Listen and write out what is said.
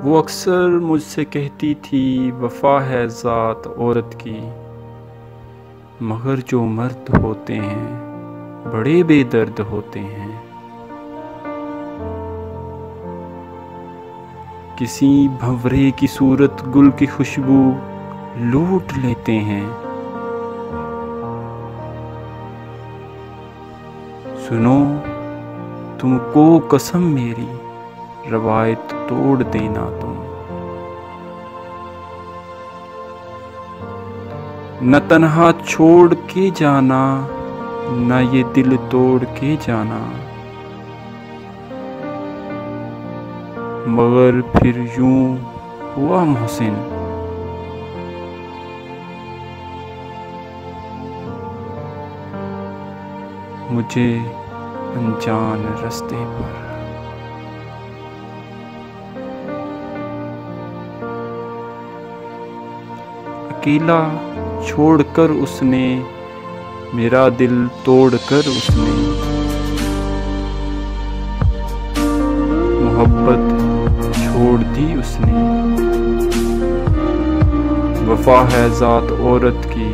वो अक्सर मुझसे कहती थी वफ़ा है ज़ात औरत की, मगर जो मर्द होते हैं बड़े बेदर्द होते हैं। किसी भंवरे की सूरत गुल की खुशबू लूट लेते हैं। सुनो तुमको कसम मेरी, रवायत तोड़ देना तुम। न तन्हा छोड़ के जाना, न ये दिल तोड़ के जाना, मगर फिर यूं हुआ मोहसिन, मुझे अनजान रास्ते पर। अकेला छोड़कर उसने मेरा दिल तोड़कर उसने मोहब्बत छोड़ दी उसने। वफा है ज़ात औरत की,